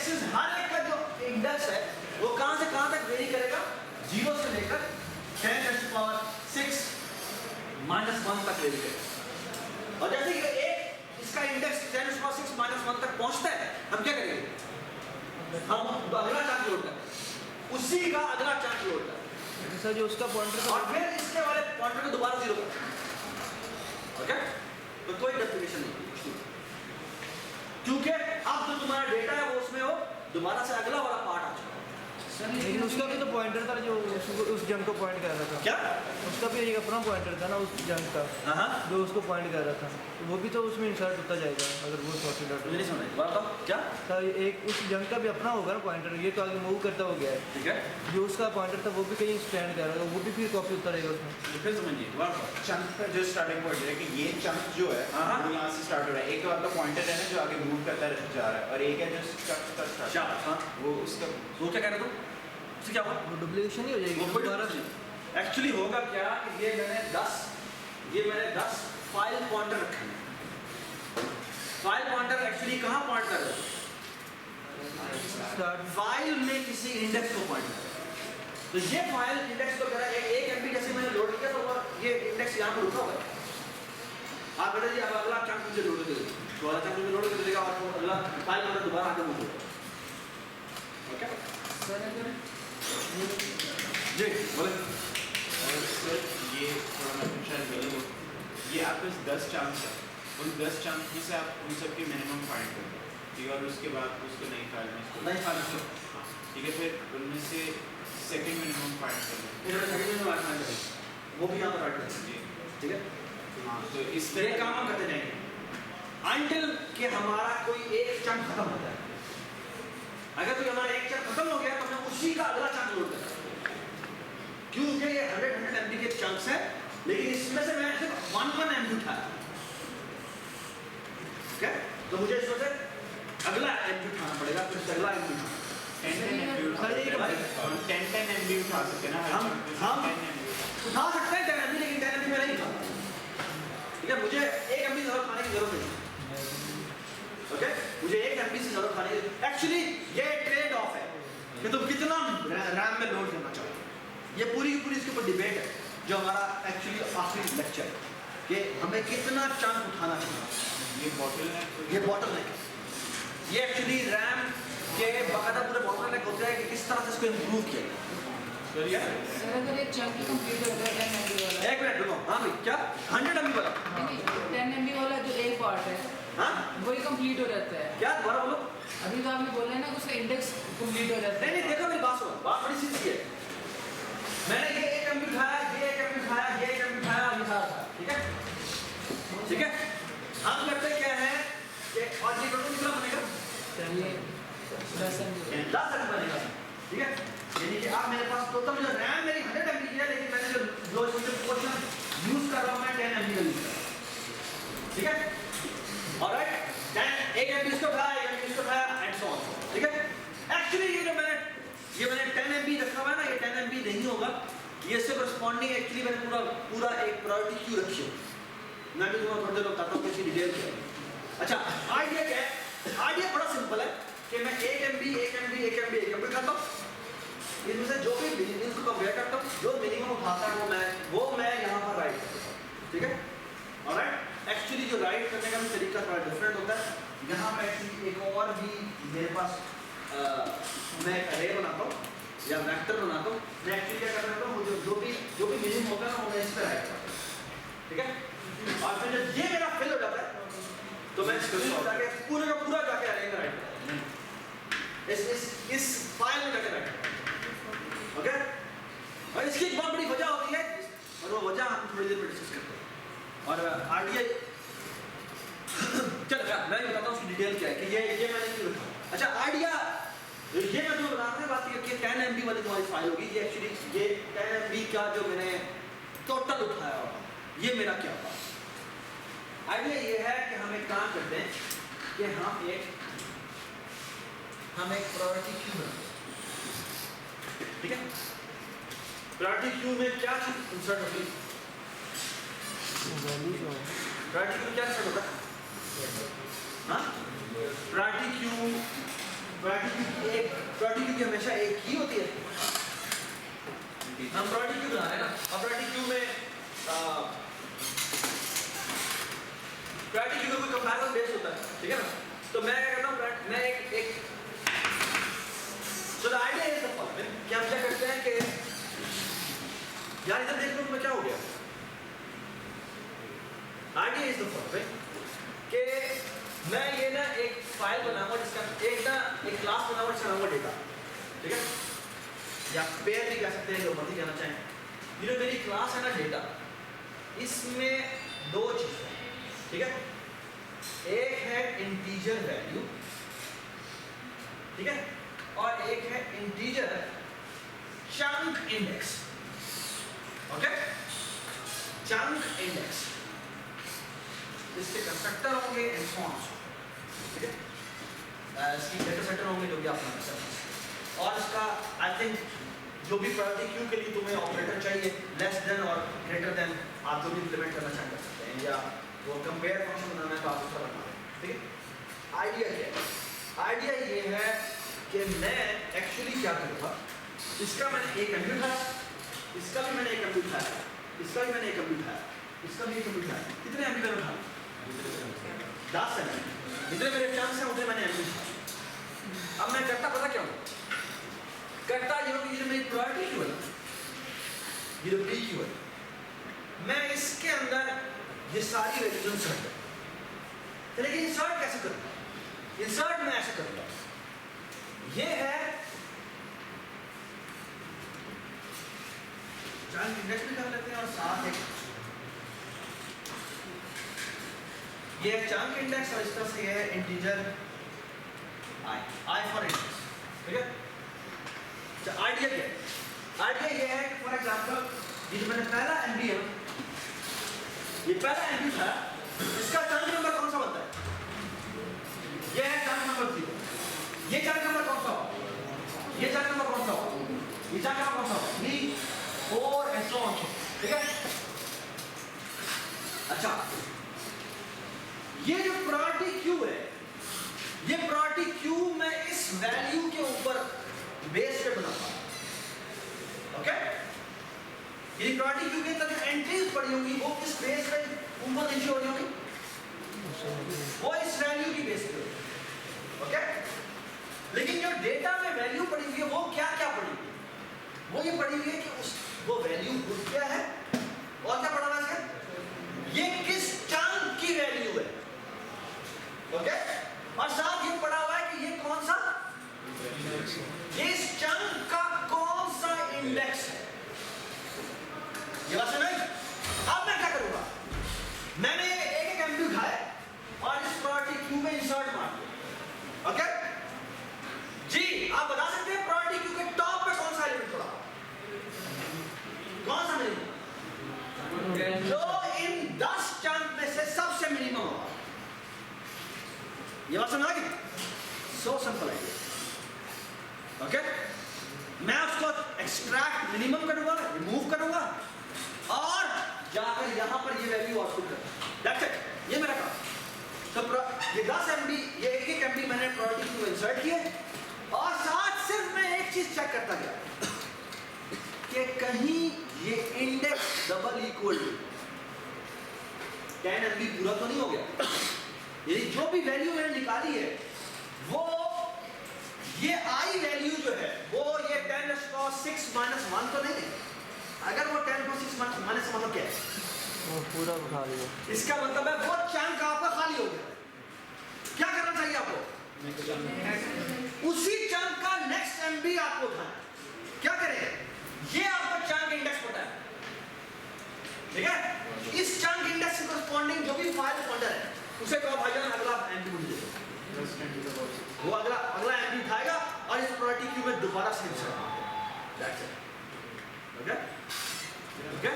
Indexes हर एक का जो इंडेक्स है वो कहां से कहां तक वेरी करेगा, 0 से लेकर 10⁻⁶ -1 तक वेरी करेगा। और जैसे कि एक इसका इंडेक्स 10⁻⁶ -1 तक पहुंचता है, हम क्या करेंगे, हम अगला चांस जोड़ते हैं, उसी का अगला चांस जोड़ता है सर, जो उसका पॉइंटर और फिर इसके वाले पॉइंटर को दोबारा 0 करते हैं। ओके, तो कोई डेफिनेशन नहीं, क्योंकि अब जो तुम्हारा डेटा है वो उसमें हो दोबारा से अगला वाला पार्ट आ चुका है। लेकिन उसका भी तो पॉइंटर था जो उस जंग को पॉइंट कर रहा था। क्या उसका भी एक अपना पॉइंटर था ना उस जंग का, जो उसको पॉइंट कर रहा था, तो वो भी तो उसमें इंसर्ट होता जाएगा अगर वो सॉर्टेड आउट। नहीं समझ बात क्या सर, एक उस जंग का भी अपना होगा ना पॉइंटर, ये तो आगे मूव करता हो गया है, ठीक है, जो उसका पॉइंटर था वो भी कहीं स्टैंड कर रहा है, वो भी फिर कॉपी होता रहेगा उसमें। फिर समझिए चंक का जो स्टार्टिंग पॉइंट है कि ये चंक जो है वो यहाँ से स्टार्ट हो रहा है, एक तो आपका पॉइंटर है ना जो आगे मूव करता जा रहा है, और एक है जो चंक का स्टार्ट, वो उसका वो क्या कह रहे तुम, उससे क्या होगा, वो डुप्लीकेशन ही हो जाएगी दोबारा से। एक्चुअली होगा क्या कि ये मैंने 10 फाइल पॉइंटर रखे हैं। फाइल पॉइंटर एक्चुअली कहाँ पॉइंट कर रहे हैं, फाइल में किसी इंडेक्स को पॉइंट कर रहे हैं। तो ये फाइल इंडेक्स को करा एक एमबी जैसे मैंने लोड किया तो ये इंडेक्स यहाँ पर रुका हुआ है। आप बेटा जी अब अगला चंक मुझे लोड कर दीजिए, तो अगला चंक मुझे लोड कर देगा और अगला फाइल पॉइंटर दोबारा आगे मूव होगा। ओके जी बोले। सर ये थोड़ा मैं शायद गलत हो, ये आपके 10 चांस है, उन 10 चांस में से आप उन सब की मिनिमम फाइंड करें, ठीक है, और उसके बाद उसको नई फाइल में इसको नई फाइल में, ठीक है, फिर उनमें से सेकंड मिनिमम फाइंड करें, सेकंड में फाइल करें, वो भी यहाँ पर ऐड करें, ठीक है। हाँ, तो इस ये काम हम करते जाएंगे अंटिल कि हमारा कोई एक चंक खत्म हो जाए। अगर कोई हमारा एक चंक खत्म हो गया तो हमें उसी का अगला चंक लोड करना है, क्योंकि ये 100 MB के चंक्स है, लेकिन इसमें से मैं सिर्फ 1 MB उठाया, ठीक है, तो मुझे इसमें से अगला MB उठाना पड़ेगा, फिर अगला MB उठाना 10 MB उठा सकते हैं ना, हम उठा सकते हैं 10 MB, लेकिन 10 MB में नहीं उठाता, ठीक है। मुझे 1 MB से ज़्यादा खाने की जरूरत नहीं, ओके, मुझे 1 MB से ज़्यादा खाने की, एक्चुअली ये ट्रेड ऑफ है कि तुम कितना रैम में लोड करना चाहो। ये पूरी की पूरी इसके ऊपर डिबेट है, जो हमारा एक्चुअली आखिरी लेक्चर है कि हमें कितना चंक उठाना चाहिए। ये बॉटल है, ये एक्चुअली रैम के बाकायदा पूरे बॉटल नेक होता है कि किस तरह से इसको इम्प्रूव किया जाए। सर अगर एक चंक कंप्लीट हो गया 10 MB वाला, एक मिनट रुको, हाँ भाई क्या 100 MB वाला, नहीं 10 MB वाला जो एक पार्ट है हाँ वही कंप्लीट हो जाता है। क्या दोबारा बोलो। अभी तो आपने बोला है ना कि उसका इंडेक्स कंप्लीट हो जाता है। नहीं देखो मेरी बात सुनो, बात बड़ी सीधी है। मैंने ये 1 MB उठाया, ये 1 MB उठाया, ये 1 MB उठाया, ये सारा था, ठीक है, ठीक है। हम करते क्या है कि और ये टोटल कितना बनेगा, ये 10 MB 10 MB बनेगा, ठीक है। यानी कि अब मेरे पास टोटल जो रैम मेरी 100 MB की है, लेकिन मैंने जो इसमें पोर्शन यूज कर रहा हूँ मैं 10 MB का यूज कर रहा हूँ, ठीक है। ऑलराइट, 1 MB इसको उठाया, 1 MB इसको उठाया एंड सो ऑन, ठीक है। एक्चुअली ये मैंने 10 MB रखा हुआ है ना, ये 10 MB नहीं होगा, ये इससे करस्पॉन्डिंग एक्चुअली मैंने पूरा एक प्रायोरिटी क्यू रखी है। मैं भी तुम्हें थोड़ी देर बताता हूँ इसकी डिटेल क्या है। अच्छा, आइडिया क्या है, आइडिया बड़ा सिंपल है कि मैं 1 MB 1 MB 1 MB 1 MB करता हूँ, इनमें से जो भी इसको कंपेयर करता हूँ, जो मिनिमम उठाता है वो मैं यहाँ पर राइट करता हूँ, ठीक है। ऑलराइट, एक्चुअली जो राइट करने का भी तरीका थोड़ा डिफरेंट होता है। यहाँ पर एक्चुअली एक और भी मेरे पास मैं एक अरे बनाता हूँ या वेक्टर बनाता हूँ। मैं एक्चुअली क्या करता हूँ, जो भी मिनिमम होगा ना वो मैं इस पर राइट करता हूँ, ठीक है। और फिर जब ये मेरा फिल हो जाता है तो मैं इसको जाके पूरे का पूरा जाके अरे में राइट करता हूँ, इस फाइल में जाके राइट करता हूँ, ओके। और इसकी एक बहुत बड़ी वजह होती है, और वो वजह हम थोड़ी देर में डिस्कस करते हैं। और आइडिया चल मैं ये बताता हूँ उसकी डिटेल क्या है कि ये मैंने क्यों रखा। अच्छा, आइडिया ये मैं जो बता रहा बात कि 10 MB वाली तुम्हारी फाइल होगी, ये एक्चुअली ये 10 MB का जो मैंने टोटल उठाया होगा, ये मेरा क्या होगा। आइडिया ये है कि हम एक काम करते हैं कि हम एक प्रायोरिटी क्यू बनाते हैं, ठीक है। प्रायोरिटी क्यू में क्या चीज इंसर्ट होगी, प्रायोरिटी क्यू क्या इंसर्ट होता है, हाँ प्रायोरिटी क्यू प्रायोरिटी क्यू हमेशा एक ही होती है। हम प्रायोरिटी क्यू बना रहे हैं ना, अब प्रायोरिटी क्यू में प्रायोरिटी क्यू का कोई कंपैरिजन बेस होता है, ठीक है ना। तो मैं क्या करता हूँ, मैं एक so the idea is the following कि हम क्या करते हैं कि यार इधर देख लो मैं क्या हो गया। आइडिया इज द फॉलोइंग कि मैं ये ना एक फाइल बनाऊंगा जिसका एक क्लास बनाऊंगा जिसका नाम डेटा, ठीक है, या पेयर भी कह सकते हैं, जो मर्जी कहना चाहें। ये जो मेरी क्लास है ना डेटा, इसमें दो चीजें हैं, ठीक है। एक है इंटीजर वैल्यू, ठीक है, और एक है integer chunk index, okay. Chunk index इसके कंस्ट्रक्टर होंगे एंड सो ऑन, ठीक है। इसकी डेटा सेटर होंगे जो भी आप समझ सकते हैं। और इसका आई थिंक जो भी प्रायोरिटी क्यू के लिए तुम्हें ऑपरेटर चाहिए, लेस देन और ग्रेटर देन, आप जो भी इंप्लीमेंट करना चाह सकते हैं, या वो कंपेयर फंक्शन बनाना है तो आप उसका बना लें, ठीक है। आइडिया क्या है? आइडिया ये है कि मैं एक्चुअली क्या करूँगा, इसका मैंने एक एमबी उठाया, इसका भी मैंने एक एमबी उठाया, इसका भी मैंने एक एमबी उठाया, इसका भी एक एमबी उठाया। कितने एमबी मैंने उठाया? 10 एमबी। जितने मेरे चांस हैं उतने मैंने एमबी उठाया। अब मैं करता पता क्या हूँ, करता ये हो कि ये मेरी प्रायोरिटी क्यू है, ये जो पी क्यू है, मैं इसके अंदर ये सारी वैल्यूज इंसर्ट करूँ। लेकिन इंसर्ट कैसे करूँगा? इंसर्ट मैं ऐसे करूँगा, ये है चंक इंडेक्स भी कर लेते हैं और साथ एक ये चंक इंडेक्स, और इस तरह से ये है इंटीजर आई फॉर इंडेक्स, ठीक है। आइडिया क्या है? आइडिया ये है कि फॉर एग्जांपल ये जो मैंने पहला एमबी है, ये पहला एमबी था, इसका चंक नंबर कौन सा बनता है? ये है चंक नंबर 0। ये चंक नंबर कौन सा होगा? ये चंक नंबर कौन सा होगा? ये चंक नंबर कौन सा होगा? 3, 4 एंड सो ऑन, ठीक है। अच्छा, ये जो प्रायोरिटी क्यू है, ये प्रायोरिटी क्यू मैं इस वैल्यू के ऊपर बेस पे बनाऊंगा, ओके। ये प्रायोरिटी क्यू के अंदर जो एंट्रीज पड़ी होंगी वो किस बेस पे ऊपर नीचे हो रही होंगी? वो इस वैल्यू की बेस पे होगी, ओके। लेकिन जो डेटा में वैल्यू पड़ी हुई है वो क्या क्या पड़ी हुई है? वो ये पड़ी हुई है कि उस वो वैल्यू क्या है और क्या पड़ा हुआ है, ये किस चंक की वैल्यू है, ओके। और साथ ये पड़ा हुआ है कि ये कौन सा, इस चंक का कौन सा इंडेक्स है। ये बात समझ? अब मैं क्या करूंगा, मैंने एक एमबी उठाया और इस प्रायोरिटी क्यू में इंसर्ट मार दिया, ओके जी। आप बता सकते हैं प्रायोरिटी क्यू के टॉप पे कौन सा एलिमेंट पड़ा? कौन सा मिनिमम? जो इन 10 चंक में से सबसे मिनिमम होगा। ये बात समझ आ गई? सो सिंपल है, ओके। मैं उसको एक्सट्रैक्ट मिनिमम करूंगा, रिमूव करूंगा और जाकर यहां पर ये वैल्यू आउटपुट करूंगा, दैट्स इट। ये मेरा काम। तो ये 10 एमबी, ये एक एमबी मैंने प्रायोरिटी क्यू इंसर्ट किए और साथ सिर्फ मैं एक चीज चेक करता गया कि कहीं ये index double equal to 10 MB पूरा तो नहीं हो गया। ये जो भी वैल्यू मैंने निकाली है वो ये आई वैल्यू जो है वो ये 10⁻6 - 1 तो नहीं है। अगर वो 10⁻6 - 1 मतलब क्या है? वो पूरा खाली है। इसका मतलब है वो चंक आपका खाली हो गया। क्या करना चाहिए आपको? उसी चंक का नेक्स्ट एमबी आपको उठाना। क्या करेंगे? ये आपका चंक इंडेक्स पता है, ठीक है। इस चंक इंडेक्स के कॉरस्पॉन्डिंग जो भी फाइल पॉइंटर है उसे कहो भाईजान अगला एमबी मुझे दो। वो अगला एमबी उठाएगा और इस प्रायोरिटी क्यू में दोबारा से इंसर्ट करेगा, दैट्स इट, ओके ओके।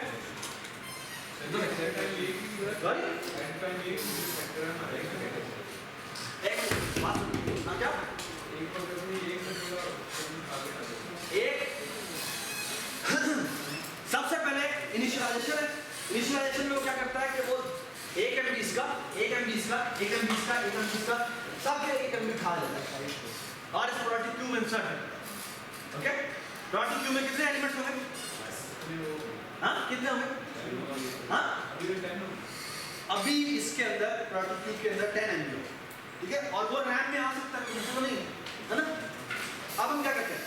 एक बात क्या एक सबसे पहले इनिशियलाइजेशन है। इनिशियलाइजेशन में वो क्या करता है कि वो एक एमबी इसका, एक एमबी इसका, एक एमबी इसका, एक एमबी इसका, सब एक एमबी उठा लेता है। और इस प्रायोरिटी क्यू में इंसर्ट है। ओके, प्रायोरिटी क्यू में कितने एलिमेंट्स होंगे? हाँ, कितने होंगे? हाँ, अभी इसके अंदर प्रायोरिटी क्यू के अंदर 10 एमबी, ठीक है, और वो रैम में आ सकता है, कुछ तो नहीं है ना। अब हम क्या करते हैं,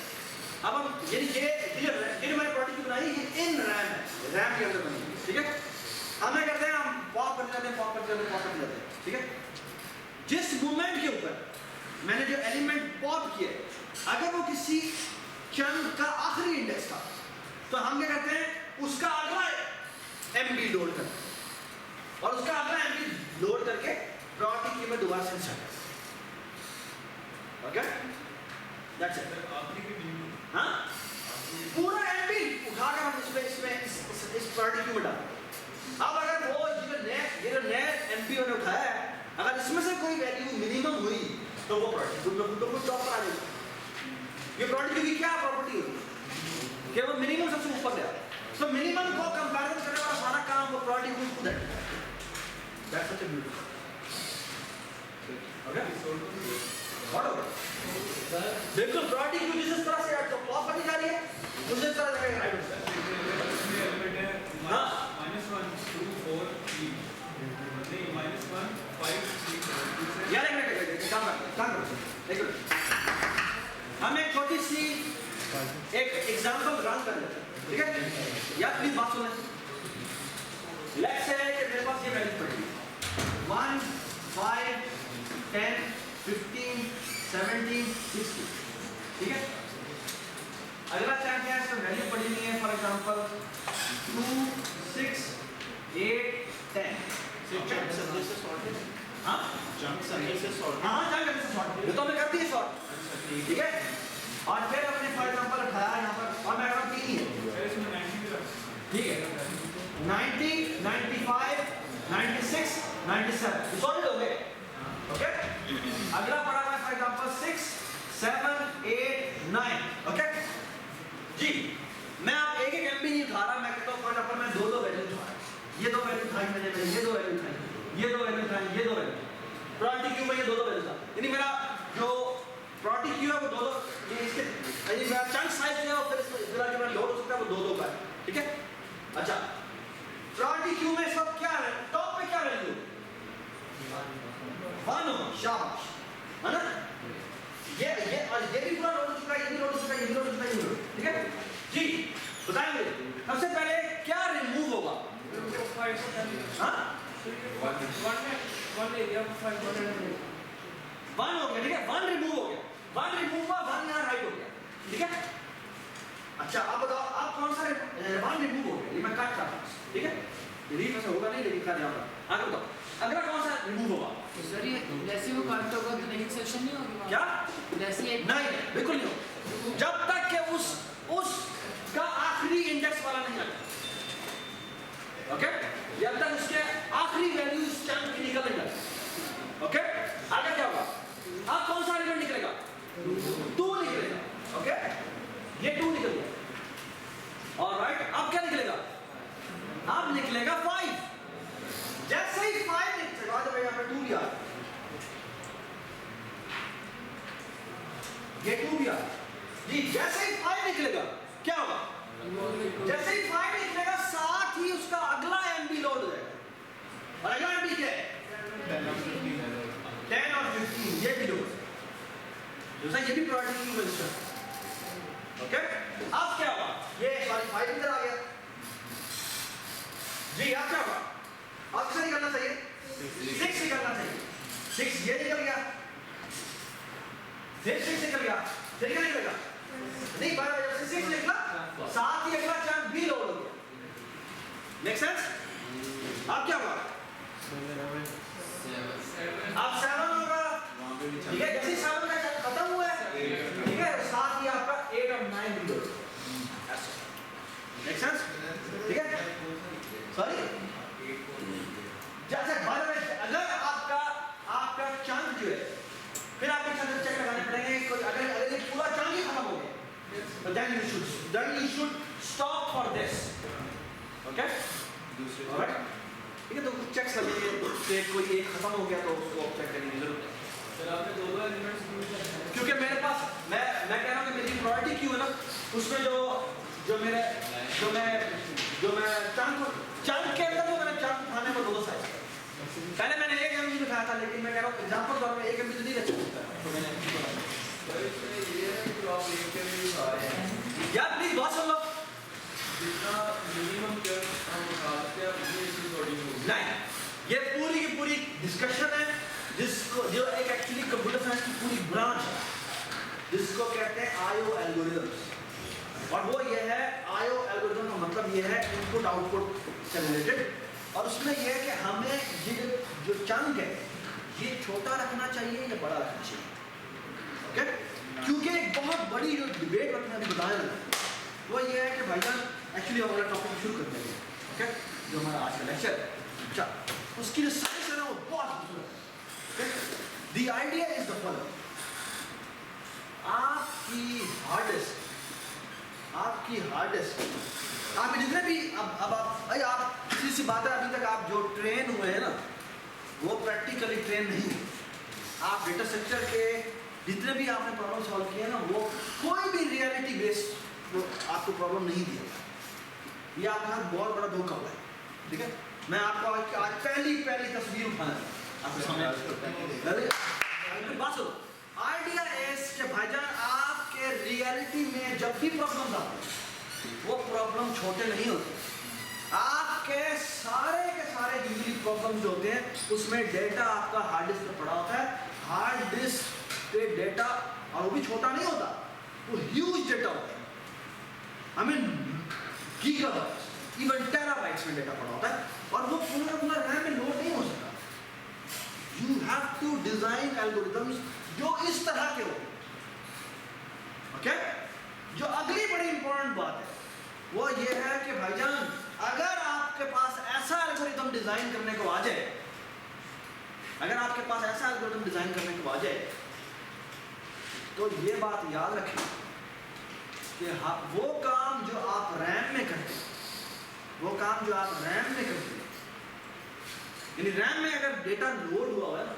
अब हम ये जो मैंने प्रायोरिटी क्यू बनाई ये इन रैम है, रैम के अंदर बनी है, ठीक है। हम क्या करते हैं, हम पॉप करते जाते हैं, पॉप करते जाते हैं, पॉप करते जाते हैं, ठीक है। जिस मोमेंट के ऊपर मैंने जो एलिमेंट पॉप किए, अगर वो किसी चंक का आखिरी इंडेक्स था, तो हम क्या करते हैं, उसका अगला एमबी लोड करते हैं और उसका अगला एमबी लोड करके प्रायोरिटी क्यू में दोबारा से इंसर्ट करते हैं। Okay, that's it. हाँ, पूरा एमबी उठाकर हम इसमें इस प्रायोरिटी क्यू में डालते हैं। अब अगर वो ये जो नया एमपी ने उठाया है, अगर इसमें से कोई वैल्यू मिनिमम हुई तो वो प्रायोरिटी क्यू टॉप पर आ जाएगी। ये प्रायोरिटी क्यू की क्या प्रॉपर्टी होती है कि वो मिनिमम सबसे ऊपर ले आता है। तो मिनिमम को कंपैरिजन करने वाला सारा काम वो प्रायोरिटी क्यू खुद है। That's such a beautiful. Okay, what over बिल्कुल प्रायोरिटी क्यू जिस तरह से तो टॉप पर जा रही है उसी तरह से राइट। हां, -1 2 4 3 नहीं -1 5 6 यार एक काम देखो, हम एक छोटी सी एक एग्जांपल रन कर लेते हैं, ठीक है। यार प्लीज बात सुने। लेट्स से कि मेरे पास ये वैल्यू पड़ी है 1 5 10 15 17 60, ठीक है। अगला चैंक है, इसमें वैल्यू पड़ी नहीं है, फॉर एग्जांपल 2 6 8 10। चंक अंदर से सॉर्ट है। हाँ, चंक्स अंदर से सॉर्ट। हाँ, चंक अंदर से सॉर्ट, ये तो हमें करती है सॉर्ट, ठीक है। और फिर अपने फॉर एग्जांपल उठाया यहाँ पर और मैं अगर 3 ही है, इसमें 90 भी ठीक है, 90 95 96 97 सॉर्टेड हो गए। ओके, अगला पड़ा हुआ फॉर एग्जांपल 6 7 8 9। ओके जी, मैं आप एक एक एमबी नहीं उठा रहा, मैं कहता हूँ फॉर एग्जांपल मैं दो वैल्यू उठा रहा हूँ, ये दो वैल्यू उठाई मैंने, ये दो वैल्यू उठाई, ये दो वैल्यू उठाई, ये दो वैल्यू प्रायोरिटी क्यू में ये दो वैल्यू था, यानी मेरा जो प्रायोरिटी क्यू है वो दो ये इसके यानी मेरा चंक साइज जो है वो फिर इसमें जो मेरा लोड हो सकता है वो दो का है, ठीक है। अच्छा, प्रायोरिटी क्यू में सब क्या है, टॉप पे क्या वैल्यू 1 हो, शाबाश, है ना। ये भी पूरा लोड हो चुका है, ये भी लोड हो चुका है, ये भी लोड हो चुका है, ये भी लोड, ठीक है जी। बताएंगे सबसे पहले क्या रिमूव होगा? हाँ, 1 एरिया 500 1 हो गया, ठीक है, 1 रिमूव हो गया, 1 रिमूव हुआ, 1 यहाँ राइट हो गया, ठीक है। अच्छा, अब बताओ आप कौन सा 1 रिमूव हो गया, ये मैं काट रहा हूँ, ठीक है, ये रीड में होगा नहीं लेकिन कर जाऊंगा। आगे बताओ अगला कौन सा रिमूव होगा? सर ये जैसे वो काट होगा तो नेक्स्ट सेक्शन नहीं होगी क्या? जैसे एक नहीं, बिल्कुल नहीं हो, जब तक कि उस का आखिरी इंडेक्स वाला नहीं आता, ओके, जब तक उसके आखिरी वैल्यू इस चंक की निकल नहीं जाती, ओके। आगे क्या होगा? अब कौन सा एलिमेंट निकलेगा? 2 निकलेगा, ओके, ये 2 निकल गया, ऑलराइट। अब क्या निकलेगा? अब निकलेगा 5। जैसे ही 5 निकलेगा तो यहाँ पे 2 भी आ गया, ये 2 भी आ गया जी। जैसे ही 5 निकलेगा क्या होगा? जैसे ही 5 निकलेगा साथ ही उसका अगला एमबी लोड हो जाएगा, और अगला एमबी क्या है? 10 और 15, ये भी लोड, ये भी प्रायोरिटी क्यू में, ओके। अब क्या होगा? ये सॉरी 5 इधर आ गया जी। अब क्या होगा? अब किसे निकलना चाहिए? 6 निकलना चाहिए, 6 ये निकल गया, फिर 6 निकल गया, फिर क्या निकलेगा? नहीं, बार जब से 6 निकला साथ ही अगला चंक भी लोड हो गया, मेक सेंस? अब क्या होगा? अब 7 होगा, ठीक है, जैसे 7 का चंक खत्म हुआ है, ठीक है, साथ ही आपका 8 और 9 भी लोड, मेक सेंस? ठीक है, सॉरी जैसे बार में अगर आपका चंक जो है, फिर आपको चंक चेक लगाने पड़ेंगे, अगर ये पूरा चंक ही खत्म हो गया तो then you should stop for this, okay? Alright, ठीक है, तो कुछ चेक्स लगेंगे कि कोई एक खत्म हो गया तो उसको चेक करने की जरूरत है। सर आपने दो एलिमेंट्स यूज किए। क्योंकि मेरे पास मैं कह रहा हूँ कि मेरी प्रायोरिटी क्यों है ना, उसमें जो मैं चंक के अंदर जो मैंने चंक उठाने को दो साइज, पहले मैंने 1 MB दिखाया था, लेकिन मैं कह रहा हूँ एग्जांपल तौर पे 1 MB तो नहीं रख सकता, तो मैंने सर इसमें ये है कि जो आप एक के लिए उठा रहे हैं, यार प्लीज बात सुन लो। जितना मिनिमम चंक हम उठा सकते हैं उतनी इसकी बॉडी में होगी। नहीं, ये पूरी की पूरी डिस्कशन है जिसको जो एक एक्चुअली कंप्यूटर साइंस की पूरी ब्रांच है जिसको कहते हैं आईओ एल्गोरिथम्स, और वो ये है आईओ एल्गोरिथम का मतलब ये है इनपुट आउटपुट से रिलेटेड, और उसमें ये है कि हमें ये जो चंक है ये छोटा रखना चाहिए या बड़ा रखना चाहिए, ओके? क्योंकि एक बहुत बड़ी जो डिबेट मैंने अभी बताया ना वो ये है कि भाईजान एक्चुअली हम अपना टॉपिक शुरू करते हैं, ओके? जो हमारा आज का लेक्चर है, अच्छा उसकी जो साइंस है ना वो बहुत खूबसूरत है। The idea is the following, आपकी हार्ड डिस्क आपके जितने भी अब आप सी बात है, अभी तक आप जो ट्रेन हुए हैं ना वो प्रैक्टिकली ट्रेन नहीं है। आप डेटा स्ट्रक्चर के जितने भी आपने प्रॉब्लम सॉल्व किए ना वो कोई भी रियलिटी बेस्ड आपको प्रॉब्लम नहीं दिया, ये आपके साथ बहुत बड़ा धोखा हुआ है, ठीक है? मैं आपको आज पहली तस्वीर उठाना आपके सामने बात सुनो। आइडिया इज कि भाईजान आपके रियलिटी में जब भी प्रॉब्लम आते हैं वो प्रॉब्लम छोटे नहीं होते, आपके सारे के सारे यूजली प्रॉब्लम्स जो होते हैं उसमें डेटा आपका हार्ड डिस्क पे पड़ा होता है, हार्ड डिस्क पे डेटा, और वो भी छोटा नहीं होता, वो ह्यूज डेटा होता है, I mean gigabytes even terabytes में डेटा पड़ा होता है, और वो पूरा रैम में लोड नहीं हो सकता। You have to design algorithms जो इस तरह के हो, ओके? जो अगली बड़ी इंपॉर्टेंट बात है वो ये है कि भाईजान अगर आपके पास ऐसा एल्गोरिथम डिजाइन करने को आ जाए, तो ये बात याद रखें कि वो काम जो आप रैम में करते हैं, यानी रैम में अगर डेटा लोड हुआ है ना,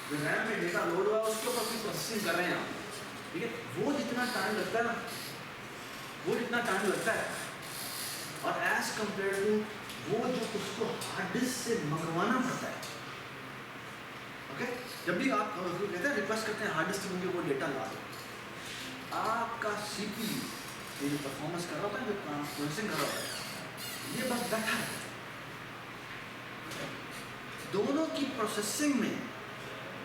जो रैम में डेटा लोड हुआ है उसके ऊपर कोई प्रोसेसिंग कर रहे हैं आप, ठीक है? वो जितना टाइम लगता है और एज कंपेयर टू वो जो उसको हार्ड डिस्क से मंगवाना पड़ता है, ओके? जब भी आप कहते हैं रिक्वेस्ट करते हैं हार्ड डिस्क से मुझे वो डेटा ला दो, आपका CPU ये जो परफॉर्मेंस कर रहा होता है, जो प्रोसेसिंग कर रहा होता है, ये बस बैठा है। दोनों की प्रोसेसिंग में,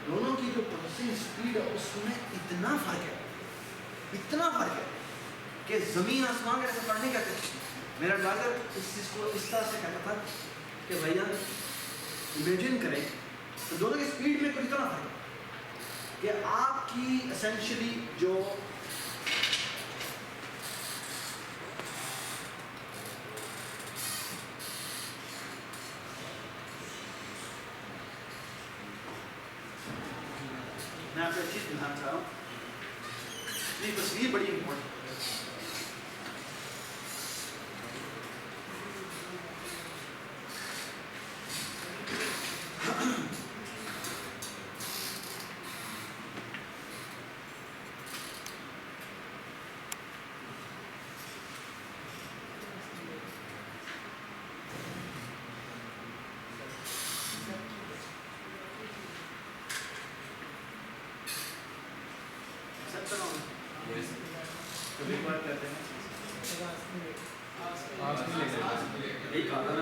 दोनों की जो प्रोसेसिंग स्पीड है उसमें इतना फर्क है कि जमीन आसमान का ऐसा फर्क नहीं कहते। मेरा एडवाइजर इस चीज़ को इस तरह से कहता था कि भैया इमेजिन करें तो दोनों की स्पीड में कुछ इतना फर्क है कि आपकी एसेंशियली जो मैं आपको एक चीज़ दिखाना चाह रहा हूँ, ये तस्वीर बड़ी इंपॉर्टेंट है। कभी बार करते हैं एक आता है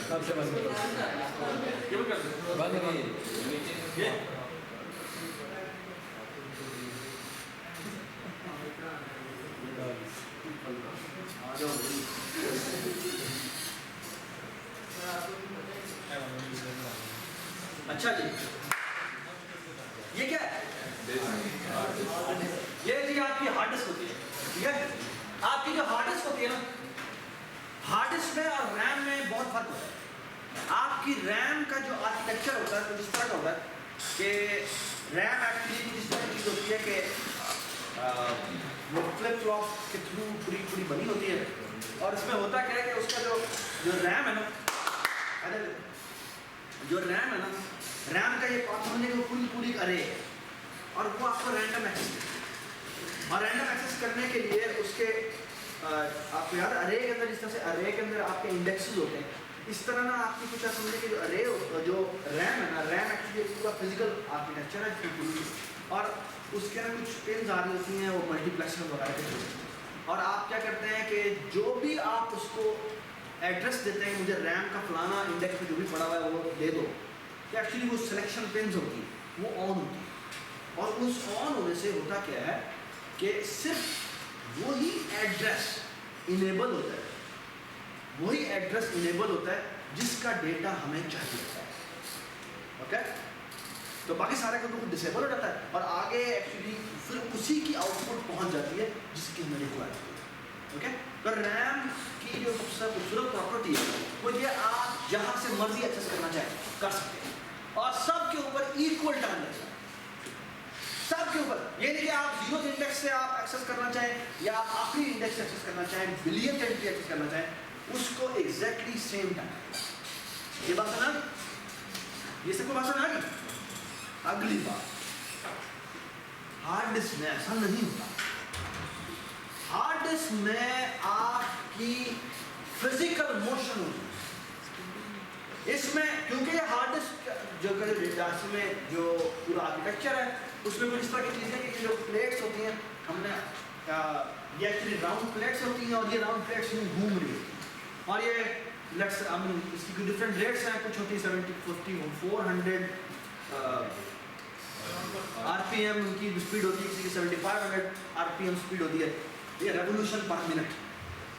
सबसे बंद करो, ये कर दो, बंद करिए ये आ जाओ। अच्छा जी, ये क्या है? ये जी आपकी हार्ड डिस्क होती है, ठीक है? आपकी जो हार्ड डिस्क होती है ना, हार्ड डिस्क में और रैम में बहुत फर्क होता है। आपकी रैम का जो आर्किटेक्चर होता है कुछ इस तरह का होता है कि रैम एक्चुअली कुछ इस तरह की चीज़ होती है कि वो फ्लिप फ्लॉप के थ्रू पूरी बनी होती है, और इसमें होता क्या है कि उसका जो रैम है ना, जो रैम है ना, रैम का ये पार्ट समझने की पूरी पूरी अरे है और वो आपको रैंडम एक्सेस देती है। और रैंडम एक्सेस करने के लिए उसके आपको याद अरे के अंदर जिस तरह से अरे के अंदर आपके इंडेक्सेस होते हैं, इस तरह ना आपकी कुछ समझने की जो अरे जो रैम है ना, रैम एक्चुअली पूरा फिजिकल आर्किटेक्चर है पूरी, और उसके अंदर कुछ पिन्स आ रही होती हैं वो मल्टीप्लेक्सर वगैरह के, और आप क्या करते हैं कि जो भी आप उसको एड्रेस देते हैं मुझे रैम का फलाना इंडेक्स में जो भी पड़ा हुआ है वो दे दो, तो एक्चुअली वो सिलेक्शन पिन्स होती हैं वो ऑन होती है। और उस ऑन होने से होता क्या है कि सिर्फ वही एड्रेस इनेबल होता है, वही एड्रेस इनेबल होता है जिसका डेटा हमें चाहिए होता है। ओके, तो बाकी सारे का तो खुद डिसेबल हो जाता है और आगे एक्चुअली फिर उसी की आउटपुट पहुंच जाती है जिसकी हमें रिक्वायर्ड होती है। ओके, तो रैम की जो सबसे खूबसूरत प्रॉपर्टी है वो ये आप जहां से मर्जी एक्सेस करना चाहें कर सकते हैं, और सबके ऊपर इक्वल टाइम लगता है, सबके ऊपर। ये नहीं कि आप 0th इंडेक्स से आप एक्सेस करना चाहें या आप आखिरी इंडेक्स से एक्सेस करना चाहें, बिलियन एंट्री एक्सेस करना चाहें, उसको एग्जैक्टली सेम टाइम। ये बात समझ आ गई? ये सबको बात समझ आ गई? अगली बात, हार्ड डिस्क में ऐसा नहीं होता। हार्ड डिस्क में आपकी फिजिकल मोशन होती है इसमें, क्योंकि ये हार्ड डिस्क जो में जो पूरा आर्किटेक्चर है उसमें कुछ इस तरह की चीज़ें कि जो प्लेट्स होती हैं, हमने ये एक्चुअली राउंड प्लेट्स होती हैं और ये राउंड प्लेट्स में घूम रही होती हैं, और ये लेट्स इसकी कुछ डिफरेंट रेट्स हैं, कुछ होती है 70, 50, 400 आरपीएम उनकी स्पीड होती है, किसी की 7500 आरपीएम स्पीड होती है, ये रेवोल्यूशन पर मिनट,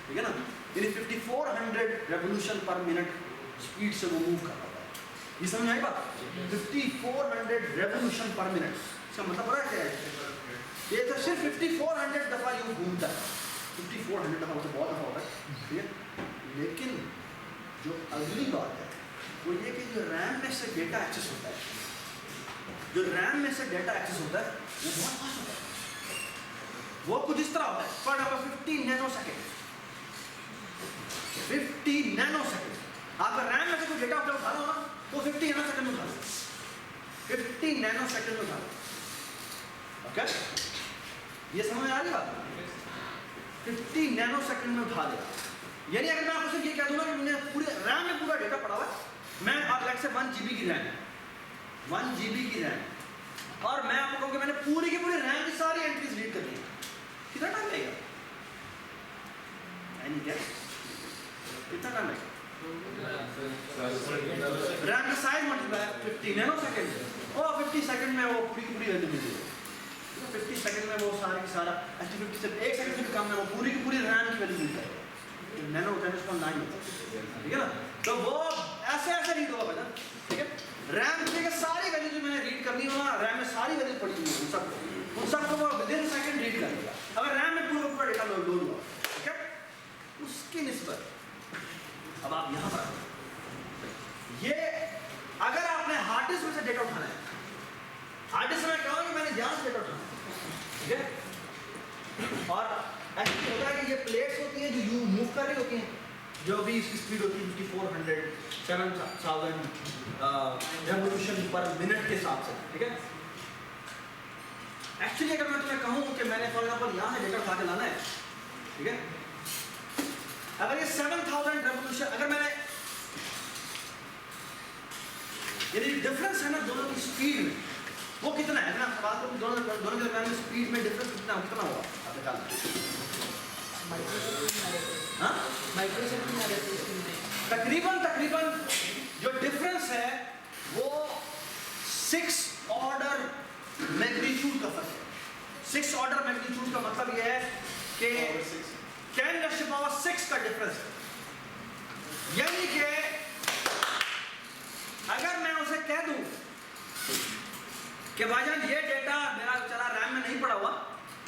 ठीक है ना, यानी 5400 रेवोल्यूशन पर मिनट स्पीड से वो मूव कर रहा है। ये समझ आई बात? 5400 रेवोल्यूशन पर मिनट, इसका मतलब बड़ा क्या है? ये तो सिर्फ 5400 दफा यूं घूमता है, 5400 दफा तो बहुत दफा होता है, ठीक है। लेकिन जो अगली बात है वो ये कि जो रैम में से डेटा एक्सेस होता है, जो रैम में से डेटा एक्सेस होता है वो बहुत फास्ट होता है। वो कुछ इस तरह होता है, for example 50 nano second, 50 nano second आपका रैम में से कुछ डेटा उठा लो ना तो 50 नैनो सेकेंड में उठा लो, 50 नैनो सेकेंड में उठा लो। ओके, ये समझ में आ रही बात? 50 नैनो सेकेंड में उठा देगा। यानी अगर मैं आपको सिर्फ ये कह दूंगा कि मैंने पूरे रैम में पूरा डेटा पड़ा हुआ है, मैं आप लेट से 1 GB की रैम है, 1 GB की रैम, और मैं आपको कहूँ कि मैंने पूरी की पूरी रैम की सारी एंट्रीज रीड कर ली, कितना टाइम लगेगा? Any guess? कितना टाइम लगेगा? रैम का साइज मल्टीप्लाई 50 नैनो सेकेंड और 50 सेकेंड में वो पूरी की पूरी वैल्यू मिल जाएगी। 50 सेकेंड में वो सारा की सारा, एक्चुअली 50 से 1 सेकेंड से भी कम में वो पूरी की पूरी रैम की वैल्यू मिल जाएगी। नैनो होता है उसको 9 होता है, ठीक है ना, तो वो ऐसे ऐसे रीड होगा बेटा, ठीक है। रैम की सारी वैल्यू जो मैंने रीड करनी हो ना, रैम में सारी वैल्यू पड़ी हुई है, उन सबको वो विदिन सेकंड रीड कर लेगा अगर रैम में पूरा डेटा लोड हुआ, ठीक है। उसकी निस्बत अब आप यहाँ पर ये अगर आपने हार्ड डिस्क में से डेटा उठाना है, हार्ड डिस्क में कहा कि मैंने ध्यान से डेटा उठाना है, ठीक है। और एक्चुअली होता है कि ये प्लेट्स होती हैं जो यू मूव कर रही होती हैं, जो भी इसकी स्पीड होती है 5400 7000 रेवोल्यूशन पर मिनट के हिसाब से, ठीक है। एक्चुअली अगर मैं तुम्हें कहूँ कि मैंने फॉर एग्जाम्पल यहाँ से डेटा उठा के लाना है, ठीक है, अगर ये 7000 रेवोल्यूशन, अगर मैंने यदि डिफरेंस है ना दोनों की स्पीड में, वो कितना है ना, बात करूँ दोनों के दरमियान स्पीड में डिफरेंस कितना होगा आपने कहा? तकरीबन जो डिफरेंस है वो 6 ऑर्डर मैग्नीट्यूड का फर्क है। 6 ऑर्डर मैग्नीट्यूड का मतलब यह है कि 10⁻⁶ का डिफरेंस है। यानी कि अगर मैं उसे कह दूं कि भाईजान ये डेटा मेरा चला रैम में नहीं पड़ा हुआ,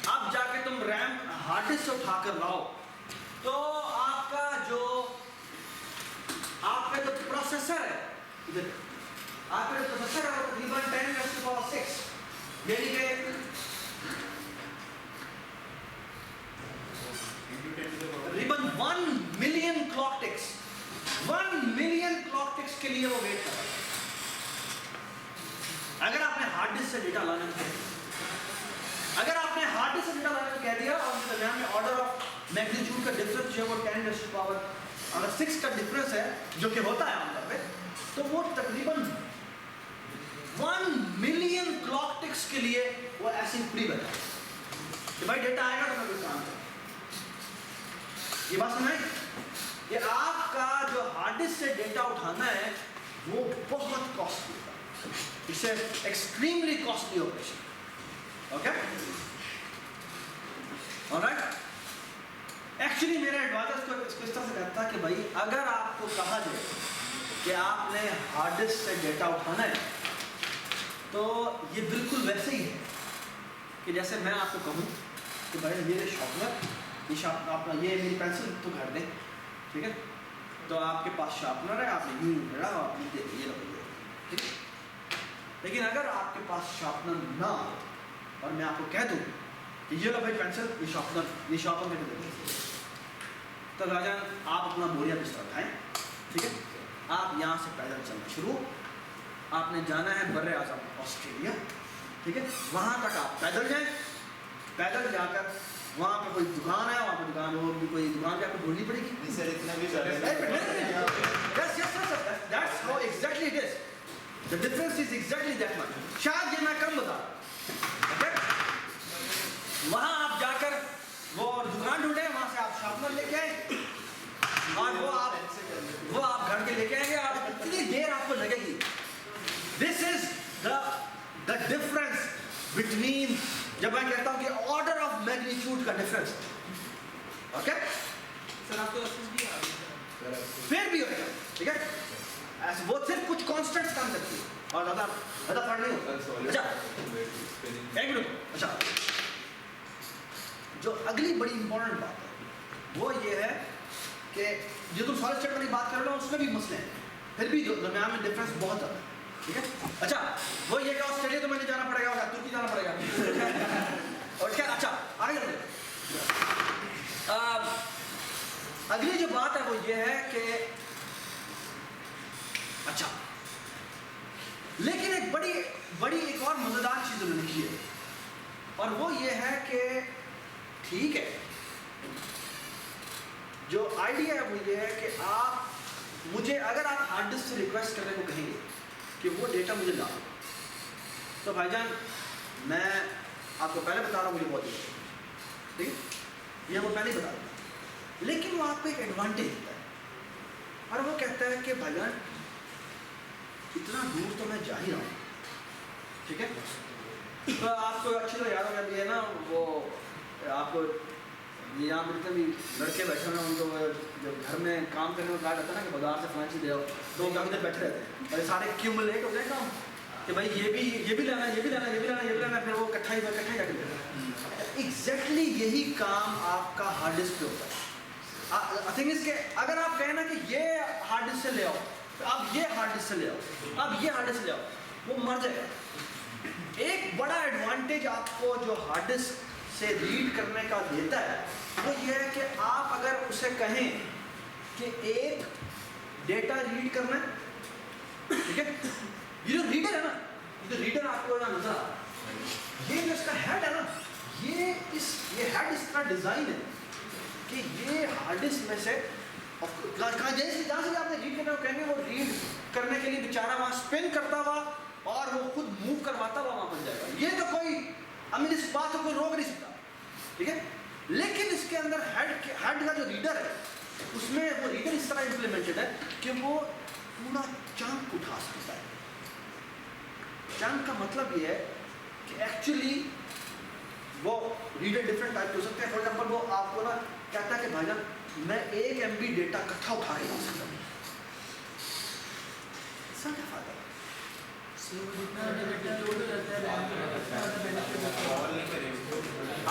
अब जाके तुम रैम हार्ड डिस्क से उठाकर लाओ, तो आपका जो प्रोसेसर है, इधर आपका जो प्रोसेसर है वो तकरीबन 10⁻⁶, यानी कि तकरीबन 1 million clock ticks, 1 million clock ticks के लिए वो वेट कर रहा है। हार्ड डिस्क से डेटा लाने को, अगर आपने हार्ड डिस्क से डेटा लाने को कह दिया और उसके दरमियान में ऑर्डर ऑफ मैग्नीट्यूड का डिफरेंस जो है वो 10 पावर अगर 6 का डिफरेंस है जो कि होता है आमतौर पे, तो वो तकरीबन 1 मिलियन क्लॉक टिक्स के लिए वो ऐसी पूरी बना कि भाई डेटा आएगा तो मैं कुछ काम करूँ। ये बात सुनाई कि आपका जो हार्ड डिस्क से डेटा उठाना है वो बहुत कॉस्टली होगा, it's extremely costly operation. Okay, alright. Actually मेरा एडवाइजर को इस तरह से कहता है कि भाई अगर आपको कहा जाए कि आपने हार्ड डिस्क से डेटा उठाना है तो ये बिल्कुल वैसे ही है कि जैसे मैं आपको कहूँ कि भाई मेरे शार्पनर, ये आपका ये मेरी पेंसिल तो घर दें, ठीक है, तो आपके पास शार्पनर है, आपने यूँ लड़ा और आपने दे ये लगाइए, ठीक है। लेकिन अगर आपके पास शार्पनर ना हो और मैं आपको कह दूँ कि ये लो भाई पेंसिल, ये शार्पनर में दे, तो राजा आप अपना बोरिया बिस्तर उठाएं, ठीक है, आप यहाँ से पैदल चलना शुरू, आपने जाना है बर्रे आज़म ऑस्ट्रेलिया, ठीक है, वहाँ तक आप पैदल जाएं, पैदल जाकर वहाँ पे कोई दुकान है, वहाँ पे दुकान हो भी कोई दुकान पे आपको ढूंढनी पड़ेगी। नहीं सर, इतना भी ज़्यादा That's how exactly it is. The difference is exactly that much. शायद ये मैं कम बता, okay? वहाँ आप जाकर वो दुकान ढूंढे, वहाँ से आप शार्पनर लेके आए और वो आप घर के लेके आएंगे और इतनी देर आपको लगेगी। This is the difference between, जब मैं कहता हूँ कि ऑर्डर ऑफ मैग्नीट्यूड का डिफरेंस, ओके? सर आपको एसएसडी आ गया फिर भी होगा, ठीक है, ऐसे वो सिर्फ कुछ कांस्टेंट्स काम करती है और ज़्यादा फर्क नहीं होता। अच्छा एक मिनट, अच्छा जो अगली बड़ी इंपॉर्टेंट बात है वो ये है कि जो तुम सॉलिड स्टेट वाली बात कर रहे हो उसमें भी मसले हैं, फिर भी दरमियान में डिफरेंस बहुत ज़्यादा है, ठीक है। अच्छा वो ये कि ऑस्ट्रेलिया तो मैंने जाना पड़ेगा या तुर्की जाना पड़ेगा और क्या, अच्छा आगे अगली जो बात है वो ये है कि अच्छा, लेकिन एक बड़ी एक और मजेदार चीज़ उन्होंने लिखी है और वो ये है कि ठीक है, जो आइडिया है वो ये है कि आप मुझे अगर आप हार्ड डिस्क से रिक्वेस्ट करने को कहेंगे कि वो डेटा मुझे ला, तो भाईजान मैं आपको पहले बता रहा हूँ मुझे बहुत ठीक है, ये वो पहले ही बता रहा हूँ, लेकिन वो आपको एक एडवांटेज देता है और वो कहता है कि भाईजान इतना दूर तो मैं जा ही रहा हूँ, ठीक है। तो आपको अच्छी तरह याद होगा ये ना वो आपको ये यहाँ मिलते भी लड़के बैठे ना, उनको जब घर में काम करने में कहा जाता है ना कि बाजार से फांसी दे तो वो काफ़ी देर बैठे रहते हैं और सारे क्यूमुलेट हो गए काम कि भाई ये भी लाना, ये भी लाना, ये भी लाना, ये भी लाना, फिर वो इकट्ठा ही जाके देते। एग्जैक्टली यही काम आपका हार्ड डिस्क पे होता है। आई थिंक इसके अगर आप कहें ना कि ये हार्ड डिस्क से ले आओ, तो आप ये हार्ड डिस्क से ले आओ, अब ये हार्ड डिस्क ले आओ, वो मर जाएगा। एक बड़ा एडवांटेज आपको जो हार्ड डिस्क से रीड करने का देता है वो ये है कि आप अगर उसे कहें कि एक डेटा रीड करना है, ठीक है, ये जो रीडर है ना, ये जो रीडर आपको यहाँ नजर आ रहा है, ये जो इसका हेड है ना, ये हेड इस तरह डिजाइन है कि ये हार्ड डिस्क में से जहाँ से आपने रीड करना कहेंगे वो रीड करने के लिए बेचारा वहाँ स्पिन करता हुआ और वो खुद मूव करवाता हुआ वहाँ बन जाएगा। ये तो कोई अमीन इस बात को कोई रोक नहीं सकता, ठीक है। लेकिन इसके अंदर हेड का जो रीडर है उसमें वो रीडर इस तरह इम्प्लीमेंटेड है कि वो पूरा चंक उठा सकता है। चंक का मतलब ये है कि एक्चुअली वो रीडर डिफरेंट टाइप के हो सकते हैं। फॉर एग्जाम्पल वो आपको ना कहता है कि भाईजान मैं 1 MB डेटा इकट्ठा उठा के ला सकता हूँ, इसका क्या फायदा है?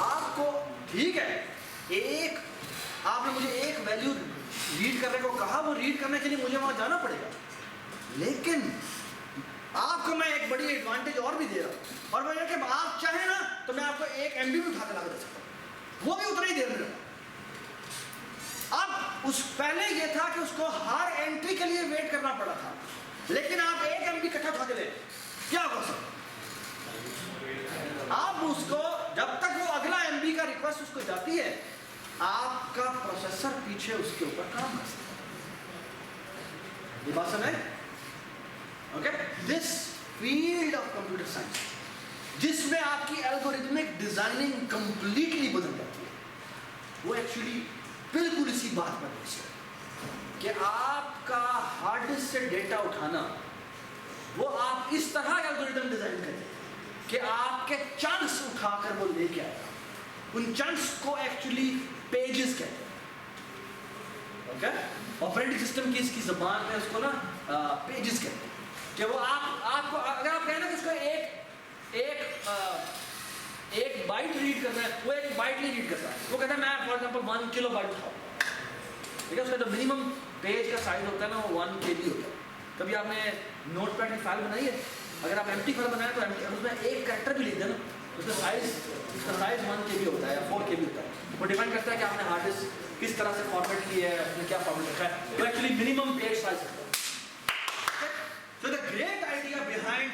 आपको ठीक है, एक आपने मुझे एक वैल्यू रीड करने को कहा, वो रीड करने के लिए मुझे वहां जाना पड़ेगा, लेकिन आपको मैं एक बड़ी एडवांटेज और भी दे रहा हूं और वो ये कि आप चाहें ना तो मैं आपको 1 MB भी उठा के ला दे सकता हूं, वो भी उतना ही देर में लगा। अब उस पहले ये था कि उसको हर एंट्री के लिए वेट करना पड़ा था, लेकिन आप 1 MB इकट्ठा उठा के ले, क्या हो सकता आप उसको जब तक वो अगला एमबी का रिक्वेस्ट उसको जाती है, आपका प्रोसेसर पीछे उसके ऊपर काम कर सकता है। ये बात समझ? Okay, this field of computer science जिसमें आपकी एल्गोरिथमिक डिजाइनिंग कंप्लीटली बदल जाती है, वो एक्चुअली बिल्कुल इसी बात पर बेस्ड है कि आपका हार्ड डिस्क से डेटा उठाना, वो आप इस तरह एल्गोरिथम डिजाइन करें कि आपके चंक्स उठाकर वो लेके आएगा। उन चंक्स को एक्चुअली पेजेस कहते हैं। ओके, ऑपरेटिंग सिस्टम की इसकी जबान में उसको ना पेजेस कहते हैं कि वो आपको अगर आप कहें ना कि उसको एक बाइट रीड करना है, वो एक बाइट नहीं रीड करता है। वो कहता है मैं फॉर एग्जांपल 1 किलो बाइट उठाऊंगा, ठीक है। उसका जो मिनिमम पेज का साइज होता है ना, वो 1 KB होता है। कभी आपने नोटपैड में फाइल बनाई है, अगर आप एम्प्टी फाइल बनाए तो उसमें एक कैरेक्टर भी लिख देना, उसका साइज 1 KB होता है या 4 KB होता है। वो डिपेंड करता है कि आपने हार्ड डिस्क किस तरह से फॉर्मेट की है, उसने क्या फॉर्मेट रखा है। वो एक्चुअली मिनिमम पेज साइज होता है। So the great idea behind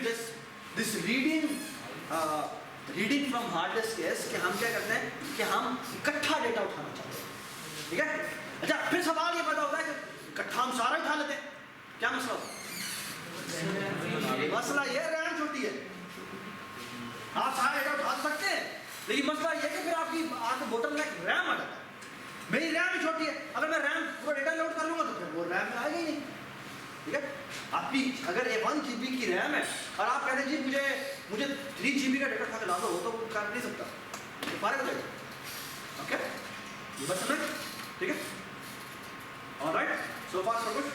this reading from hard disk is कि हम क्या करते हैं कि हम इकट्ठा डेटा उठाना चाहते हैं, ठीक है। अच्छा, फिर सवाल ये पैदा होता है कि इकट्ठा हम सारा उठा लेते हैं, क्या मसला होता है? मसला ये रैम छोटी है, आप सारा डेटा उठा सकते हैं, लेकिन मसला ये कि फिर आपकी बोतल में रैम आ जाता है। मेरी रैम भी छोटी है, अगर मैं रैम पूरा डेटा लोड कर लूंगा तो फिर वो रैम में आएगा ही नहीं, ठीक है। आपकी अगर 1 GB की रैम है और आप कहते हैं जी मुझे 3 GB का डेटा उठा के ला दो, वो तो कर नहीं सकता, तो फायदा हो जाएगा। ओके, ये बात समझ, ठीक है। ऑलराइट, सो फार सो गुड।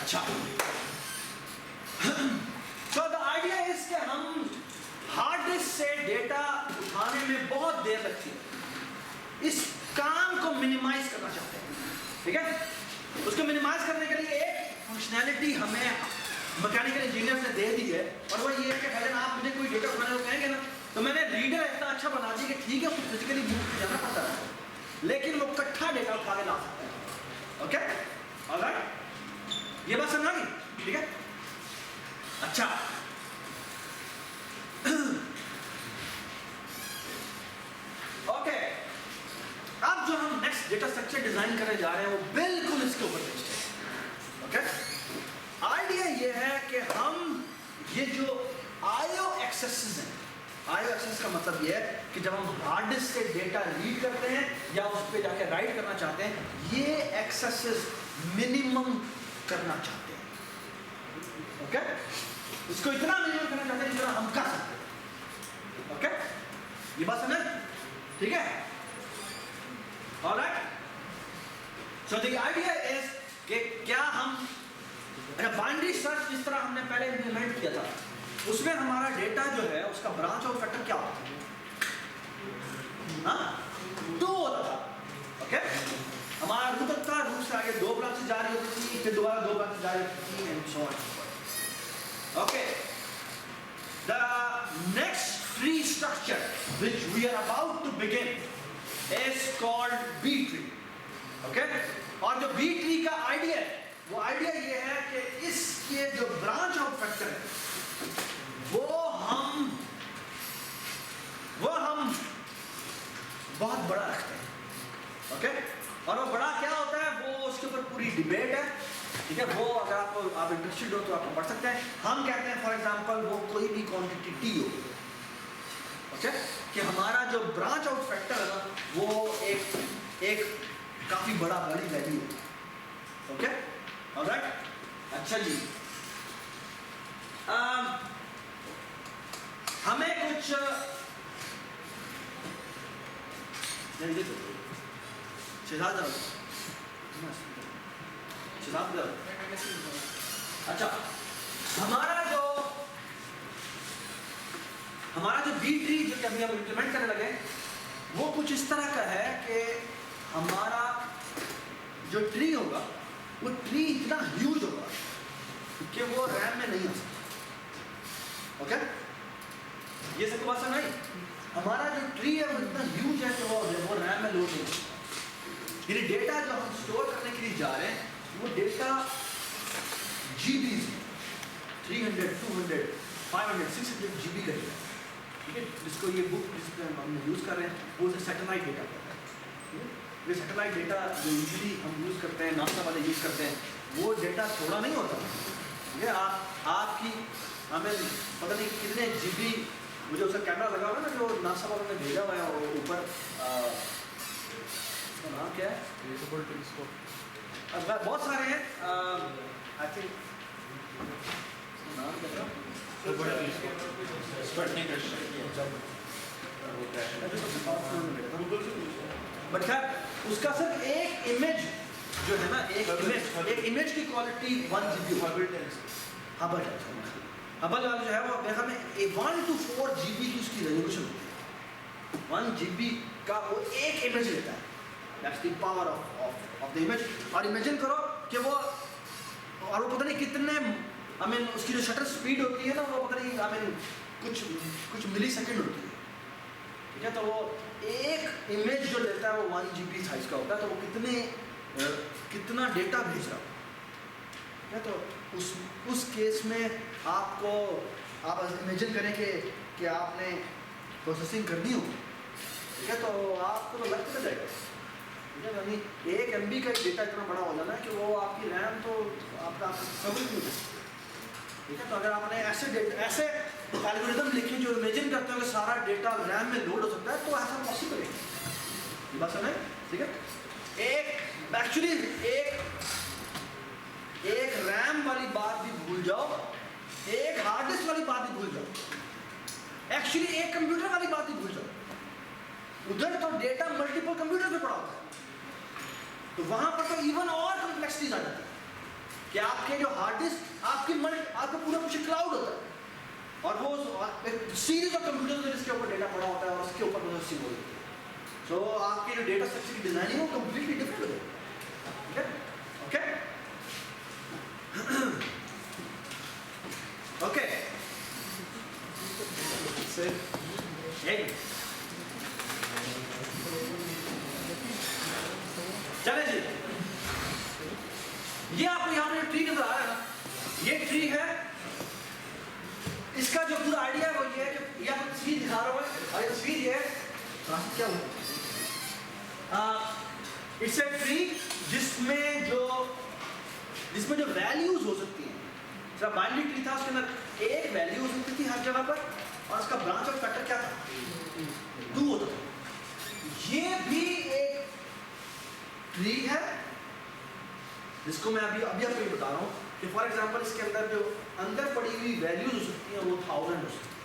अच्छा, सो द आइडिया इज कि हम हार्ड डिस्क से डेटा उठाने में बहुत देर लगती है, इस काम को मिनिमाइज करना चाहते हैं, ठीक है। उसको मिनिमाइज करने के लिए एक फंक्शनैलिटी हमें मैकेनिकल इंजीनियर ने दे दी है, और वो ये है कि पहले आप मुझे कोई डेटा उठाने को कहेंगे ना, तो मैंने रीडर इतना अच्छा बना दी कि ठीक है उसको फिजिकली मूव जाना पड़ता है, लेकिन वो इकट्ठा डेटा उठा के ला सकता है। ओके, ऑलराइट, ये बात समझ आ गई, ठीक है। अच्छा, ओके, अब जो हम नेक्स्ट डेटा स्ट्रक्चर डिजाइन करने जा रहे हैं वो बिल्कुल इसके ऊपर बेस्ड है। ओके, आइडिया ये है कि हम ये जो IO एक्सेसेस हैं, IO एक्सेस का मतलब ये है कि जब हम हार्ड डिस्क से डेटा रीड करते हैं या उस पर जाके राइट करना चाहते हैं, ये एक्सेसेस मिनिमम करना चाहते हैं। ओके, इसको इतना मिनिमम करना चाहते हैं जितना हम कर सकते हैं। ओके, ये बात समझ, ठीक है। Alright, so the idea is कि क्या हम बाइनरी सर्च जिस तरह हमने पहले इम्प्लीमेंट किया था, उसमें हमारा डेटा जो है उसका ब्रांच आउट फैक्टर क्या होता है? 2 होता था। ओके, हमारा रूट था, रूट से आगे 2 ब्रांचेस जा रही होती थी, फिर दोबारा 2 ब्रांचेस जा रही होती थी, and so on. Okay, the next tree structure which we are about to begin is called B tree. Okay, और जो बी ट्री का आइडिया है, वो आइडिया ये है कि इसके जो ब्रांच आउट फैक्टर है वो हम बहुत बड़ा रखते हैं। ओके, और वो बड़ा क्या होता है वो उसके ऊपर पूरी डिबेट है, ठीक है। वो अगर आप इंटरेस्टेड हो तो आप पढ़ सकते हैं। हम कहते हैं फॉर एग्जांपल वो कोई भी क्वांटिटी टी हो, ओके, कि हमारा जो ब्रांच आउट फैक्टर है ना वो एक काफी बड़ी वैल्यू है। ओके, ऑलराइट, अच्छा जी, हमें कुछ अच्छा, हमारा जो बी ट्री जो कि अभी हम इम्प्लीमेंट करने लगे वो कुछ इस तरह का है कि हमारा जो ट्री होगा वो ट्री इतना ह्यूज होगा कि वो रैम में नहीं आ सकता। ओके, ये सबको बात समझ आई? हमारा जो ट्री है वो इतना ह्यूज है कि वो रैम में लोड नहीं होगा। यानी डेटा जो हम स्टोर करने के लिए जा रहे हैं वो डेटा GB 300, 200, 500, 600 GB का डेटा, ठीक है, जिसको ये बुक जिसको हम यूज़ कर रहे हैं वो सैटेलाइट डेटा कहता है। ये सैटेलाइट डेटा जो यूजली हम यूज़ करते हैं, नासा वाले यूज़ करते हैं, वो डेटा थोड़ा नहीं होता। ठीक है, आपकी हमें पता नहीं कितने GB मुझे उसका कैमरा लगा हुआ है ना, जो नासा वालों ने भेजा हुआ है वो ऊपर, उसका नाम क्या है, बहुत सारे हैं, आई थिंक नाम क्या था, बट खैर उसका सिर्फ एक इमेज जो है ना, एक इमेज की क्वालिटी 1 GB। हबल वाला जो है वो मेरे ख्याल में 1 to 4 GB की उसकी रेजोल्यूशन होती है। 1 GB का वो एक इमेज लेता है। That's the power of the image. और इमेजिन करो कि वो, और वो पता नहीं कितने, आई मीन उसकी जो शटर स्पीड होती है ना, वो पता नहीं, आई मीन कुछ मिली सेकेंड होती है। ठीक है, तो वो एक इमेज जो लेता है वो 1 GB साइज का होता है, तो वो कितना डेटा भेज रहा है। ठीक है, तो उस केस में आप इमेजिन करें कि आपने प्रोसेसिंग करनी हो, ठीक है, तो आपको तो लगता जाएगा। ठीक है, यानी 1 MB का डेटा इतना बड़ा हो जाना है कि वो आपकी रैम तो आपका समझ नहीं है। ठीक है, तो अगर आपने ऐसे एल्गोरिथम लिखे जो इमेजिन करते हो कि सारा डेटा रैम में लोड हो सकता है, तो ऐसा पॉसिबल है। ये बात समझ? ठीक है, एक्चुअली एक रैम वाली बात भी भूल जाओ, एक हार्ड डिस्क वाली बात भी भूल जाओ, एक्चुअली एक कंप्यूटर वाली बात भी भूल जाओ। उधर तो डेटा मल्टीपल कंप्यूटर पे पड़ा होता है, तो वहां पर तो इवन और कॉम्प्लेक्सिटीज आ जाती है कि आपके जो हार्ड डिस्क आपका पूरा कुछ क्लाउड होता है, और वो सीरीज ऑफ कंप्यूटर जिसके ऊपर डेटा पड़ा होता है और उसके ऊपर प्रोसेसिंग होती है। सो आपके जो डेटा स्ट्रक्चर की डिजाइनिंग वो कंप्लीटली डिफरेंट हो जाएगी। ठीक है, ओके ओके चले जी, ये आपको यहाँ पे ट्री नजर आ रहा है ना, ये ट्री है। इसका जो पूरा आइडिया है वो ये है कि ये आपको तस्वीर दिखा रहा हूँ, और ये तस्वीर ये है क्या हुआ, इट्स ए ट्री जिसमें जो वैल्यूज हो सकती हैं। जब बाइनरी ट्री था उसके अंदर एक वैल्यू हो सकती थी हर जगह पर, और उसका ब्रांच और फैक्टर क्या था, 2 होता था। ये भी एक ट्री है जिसको मैं अभी आपको बता रहा हूँ कि फॉर एग्जांपल इसके अंदर जो अंदर पड़ी हुई वैल्यूज हो सकती हैं वो 1000 हो सकती है।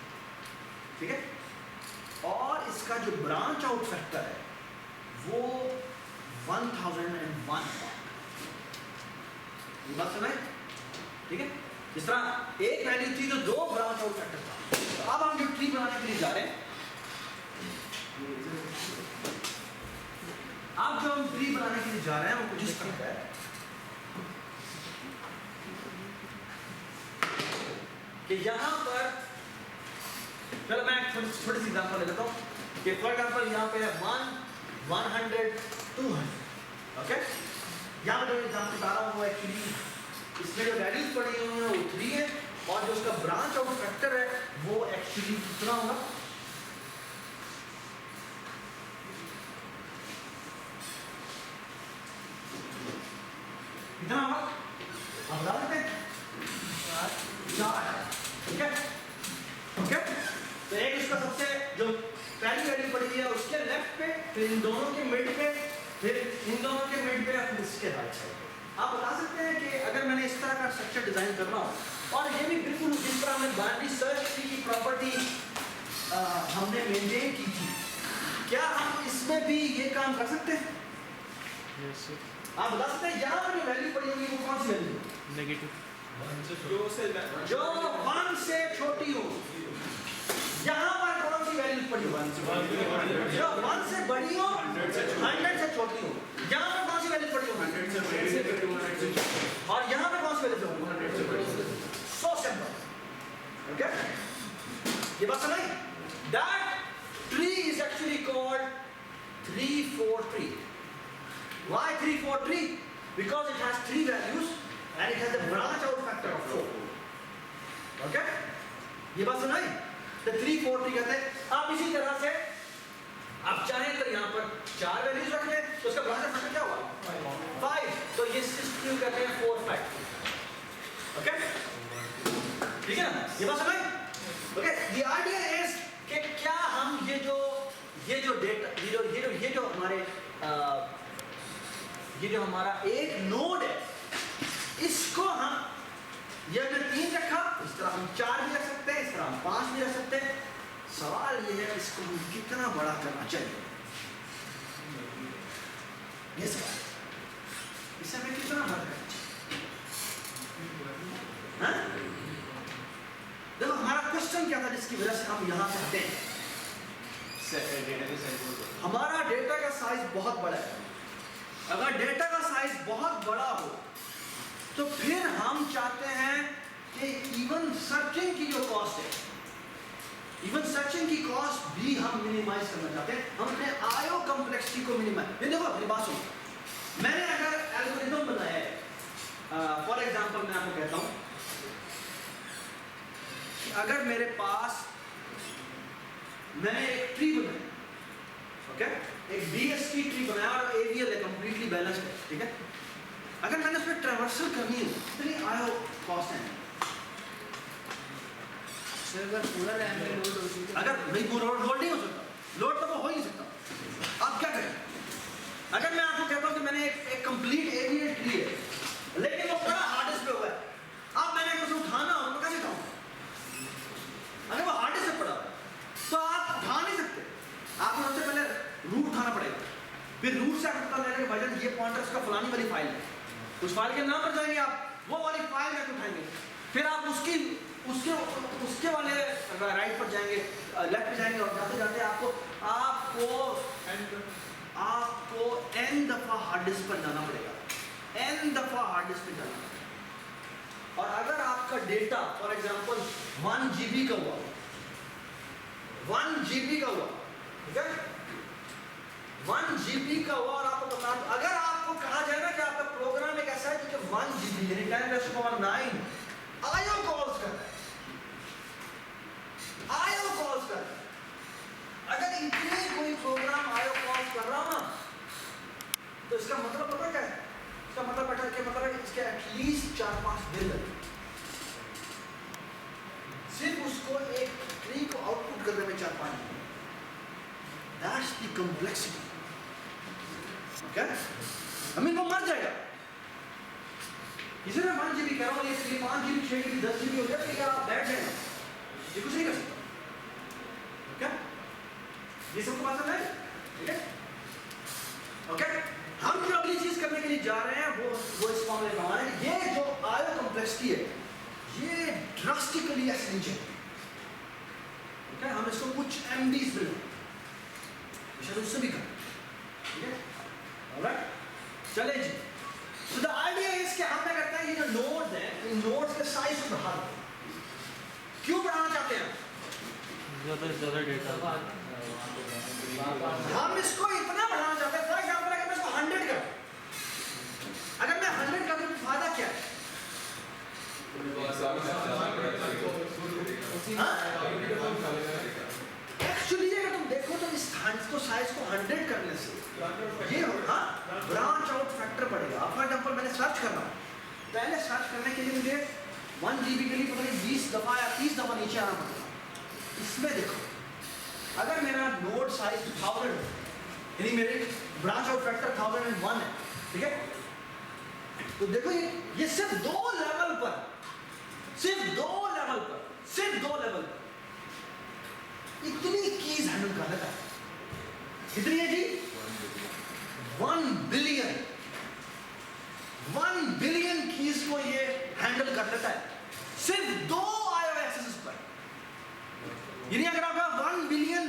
ठीक है, और इसका जो ब्रांच आउट फैक्टर है वो 1001। ये बात सुना है? ठीक है, जिस तरह एक वैल्यू थी तो 2 ब्रांच आउट फैक्टर था। तो अब हम जो ट्री बनाने के लिए जा रहे हैं, अब जो हम ट्री बनाने के लिए जा रहे हैं वो कुछ इस तरह है कि यहाँ पर, चलो मैं छोटी सी एग्जांपल ले लेता हूँ कि फॉर एग्जांपल यहाँ पे है 100 200। ओके, यहाँ पर जो एग्जांपल बता रहा हूँ वो एक्चुअली इसमें जो वैल्यूज पड़ी हुई हैं वो 3 है, और जो उसका ब्रांच आउट फैक्टर है वो एक्चुअली कितना होगा, कितना होगा आप बता सकते हैं? 4। ठीक है, ओके, तो एक उसका सबसे जो पहली वैल्यू पड़ी है उसके लेफ्ट पे, फिर इन दोनों के मिड पे, फिर इन दोनों के मिड पे, फिर इसके राइट साइड। आप बता सकते हैं कि अगर मैंने इस तरह का स्ट्रक्चर डिजाइन करना हो, और ये भी बिल्कुल जिस तरह हमने बाइनरी सर्च ट्री की प्रॉपर्टी हमने मेंटेन की थी, क्या हम इसमें भी ये काम कर सकते हैं? आप बता सकते हैं यहाँ पर जो वैल्यू पड़ी होगी वो कौन सी वैल्यू है? नेगेटिव, जो 1 से छोटी हो। यहाँ पर कौन सी वैल्यू पड़ी हो? जो 1 से बड़ी हो, 100 से छोटी हो। यहाँ पर कौन सी वैल्यू पड़ी हो? 100 से बड़ी। और यहाँ पर कौन सी वैल्यू पड़ी हो? 100 से। So simple. ओके, ये बात समझ? That tree is actually called 343. Why 343? Because it has 3 values and it has a branch out factor of 4. Okay? ये बात सुनाई? तो 3 4 3 कहते हैं। आप इसी तरह से आप चाहें तो यहाँ पर 4 वैल्यूज रख लें, तो उसका ब्रांच फैक्टर क्या हुआ 5, तो ये सिस्टम कहते हैं 4 फैक्टर। ओके ठीक है ना, ये बात समझ। ओके द आइडिया इज कि क्या हम ये जो डेटा ये जो हमारे ये जो हमारा एक नोड है, इसको हम ये हमने 3 रखा, इस तरह हम 4 भी रख सकते हैं, इस तरह हम 5 भी रख सकते हैं। सवाल ये है इसको हम कितना बड़ा करना चाहिए, ये सवाल, इसे हमें कितना बड़ा करना चाहिए। हाँ? देखो हमारा क्वेश्चन क्या था जिसकी वजह से हम यहां से हटे हैं। हमारा डेटा का साइज बहुत बड़ा है। अगर डेटा का साइज बहुत बड़ा हो तो फिर हम चाहते हैं कि इवन सर्चिंग की जो कॉस्ट है, इवन सर्चिंग की कॉस्ट भी हम मिनिमाइज करना चाहते हैं। हम अपने आईओ कॉम्प्लेक्सिटी को मिनिमाइज, ये देखो अपनी बात सुनो, मैंने अगर एल्गोरिथम बनाया है, फॉर एग्जांपल मैं आपको कहता हूं कि अगर मेरे पास मैंने एक ट्री बनाया, ओके एक डीएसटी ट्री बनाया और एवीएल है, कंप्लीटली बैलेंस्ड है, ठीक है। अगर मैंने उसमें ट्रैवर्सल करनी है तो ये आईओ कॉस्ट है। सर अगर पूरा रैम में लोड होती है, अगर नहीं लोड नहीं हो सकता, लोड तो वो हो ही नहीं सकता। आप क्या करें, अगर मैं आपको कहता हूं कि मैंने एक कंप्लीट एवीएल ट्री है लेकिन वो पूरा हार्ड डिस्क पे हुआ है, अब मैंने उसे उठाना हो तो कैसे उठाऊं? अगर वो हार्ड डिस्क पे पड़ा तो आप उठा नहीं सकते, आपको सबसे पहले रूट उठाना पड़ेगा, फिर रूट से आपको पता लगेगा भाईजान ये पॉइंटर उसका फलानी वाली फाइल है, उस फाइल के नाम पर जाएंगे, आप वो वाली फाइल जाके उठाएंगे, फिर आप उसके वाले राइट पर जाएंगे, लेफ्ट पे जाएंगे और जाते जाते आपको n दफा हार्ड डिस्क पर जाना पड़ेगा, n दफा हार्ड डिस्क पर जाना पड़ेगा। और अगर आपका डेटा फॉर एग्जांपल 1 GB का हुआ, 1 GB का हुआ, ठीक है 1 GB का हुआ, और आपको बता दो अगर आपको कहा जाए ना कि आपका प्रोग्राम एक ऐसा है जो 1 GB यानी 10⁻9 आईओ कॉल्स कर रहा है, आईओ कॉल्स कर रहा है, अगर इतने कोई प्रोग्राम आईओ कॉल्स कर रहा हो ना तो इसका मतलब पता क्या है, इसका मतलब है इसके एटलीस्ट 4-5 दिन लगे सिर्फ उसको एक ट्री को आउटपुट करने में 4-5 दिन। That's the complexity. Okay? I mean वो मर जाएगा, इसे मैं 1 GB कह रहा हूँ, ये 5 GB 6 GB 10 GB हो जाए तो आप बैठ जाएगा, ये कुछ नहीं कर सकता। क्या ये सबको बात समझ, ठीक है? ओके हम जो अगली चीज करने के लिए जा रहे हैं वो इस मामले में हमारे ये जो आईओ कॉम्प्लेक्सिटी है ये ड्रास्टिकली एसेंशियल, ठीक है। हम इसको कुछ एमडीज में शायद उससे भी करें, ठीक है। ऑलराइट चले जी। सो द आइडिया इज कि हम क्या करते हैं, ये जो नोड्स हैं इन नोड्स के साइज को बढ़ाना, क्यों बढ़ाना चाहते हैं? ज़्यादा डेटा हम इसको इतना बढ़ाना चाहते हैं, फॉर एग्जांपल अगर मैं इसको 100 कर, अगर मैं 100 कर दूं तो फायदा क्या है? एक्चुअली अगर तुम देखो तो इस साइज को 100 करने से ये होगा ब्रांच आउट फैक्टर बढ़ेगा। फॉर एग्जांपल मैंने सर्च कर रहा हूं, पहले सर्च करने के लिए मुझे 1 GB के लिए पता नहीं 20 दफा या 30 दफा नीचे आना पड़ेगा। इसमें देखो अगर मेरा नोड साइज 1000 यानी मेरे ब्रांच आउट फैक्टर 1001 है, ठीक है, तो देखो ये सिर्फ 2 लेवल पर इतनी कीज हैंडल कर लेता है। कितनी है जी? 1 बिलियन कीज को ये हैंडल कर लेता है सिर्फ 2 आईओ एक्सेस पर। यानी अगर आपका 1 बिलियन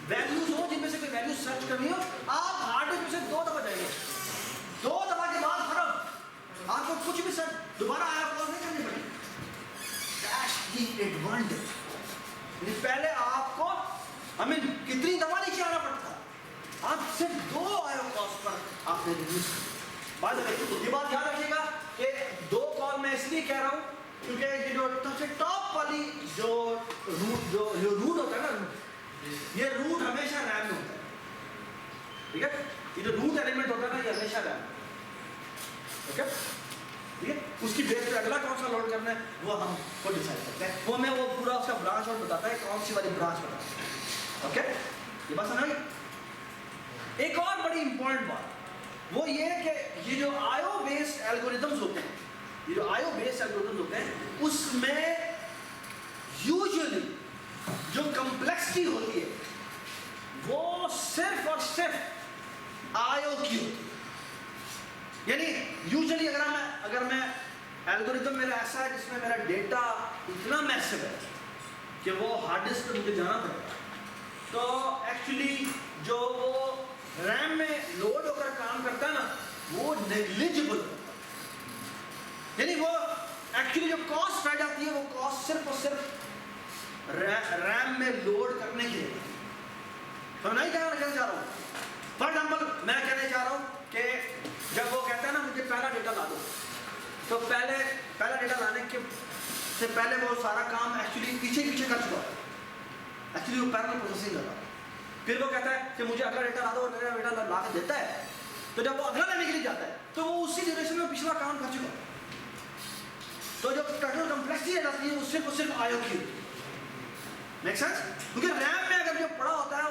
वैल्यूज हो जिनमें से कोई वैल्यू सर्च करनी हो, आप हार्ड डिस्क में से 2 दफा जाएंगे, 2 दफा के बाद खत्म, आपको कुछ भी सर्च दोबारा आया कॉल नहीं करनी पड़ेगी। That's the advantage. पहले आपको कितनी दफा नीचे आना पड़ता, आप सिर्फ 2 आईओ कॉल्स पर आपने रिड्यूस। ये बात याद रखिएगा कि 2 कॉल मैं इसलिए कह रहा हूं क्योंकि ये जो सबसे टॉप वाली जो रूट होता है ना, ये रूट हमेशा रैम में होता है, ठीक है। ये जो रूट एलिमेंट होता है ना, ये हमेशा रैम, ओके, ठीक है। उसकी बेस पे अगला कौन सा लोड करना है वो हम को डिसाइड करते हैं, वो मैं वो पूरा उसका ब्रांच और बताता है, कौन सी वाली ब्रांच बताता है, ओके। ये बात समझ गए। एक और बड़ी इंपॉर्टेंट बात वो ये कि ये जो आईओ बेस्ड एल्गोरिथम्स होते हैं, ये जो आईओ बेस्ड एल्गोरिथम्स होते हैं, उसमें यूजुअली जो कम्प्लेक्सिटी होती है वो सिर्फ और सिर्फ आईओ की होती है। यानी यूजुअली अगर मैं एल्गोरिथम मेरा ऐसा है जिसमें मेरा डेटा इतना मैसिव है कि वो हार्ड डिस्क पे मुझे जाना पड़ेगा, तो एक्चुअली जो वो रैम में लोड होकर काम करता है ना, वो नेग्लिजिबल होता है। यानी वो एक्चुअली जो कॉस्ट रह जाती है वो कॉस्ट सिर्फ और सिर्फ रैम में लोड करने के लिए। तो नहीं कहना चाह रहा हूँ, फॉर एग्जाम्पल मैं कहने चाह रहा हूँ कि जब वो कहता है ना मुझे पहला डेटा ला दो, तो पहला डेटा लाने के से पहले वो सारा काम एक्चुअली पीछे कर चुका है, एक्चुअली वो पैरेलल प्रोसेसिंग कर रहा है। फिर वो कहता है कि मुझे अगला डेटा ला दो, और मेरा डेटा ला के देता है, तो जब वो अगला लेने के लिए जाता है तो वो उसी ड्यूरेशन में पिछला काम कर चुका है। तो जब टोटल कम्प्लेक्सिटी आ जाती है वो सिर्फ आईओ की होती है। Make sense? क्योंकि रैम में अगर जो पड़ा होता है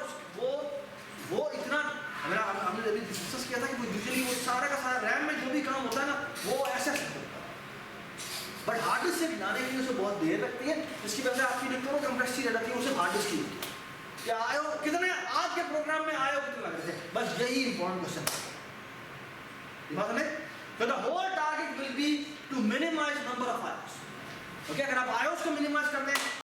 वो इतना हमने अभी डिस्कस किया था कि वो यूजुअली वो सारा का सारा रैम में जो भी काम होता है ना वो ऐसे होता है, बट हार्ड डिस्क से लाने के लिए उसे बहुत देर लगती है, इसकी वजह से आपकी जो टोटल कम्प्लेक्सिटी रह जाती है उसे हार्ड डिस्क की होती है। क्या आयो कितने आज के प्रोग्राम में आयो कितने लग रहे थे, बस यही इंपॉर्टेंट क्वेश्चन है। So the whole target will be to minimize number of IOs. Okay, अगर आप IOs को मिनिमाइज करते हैं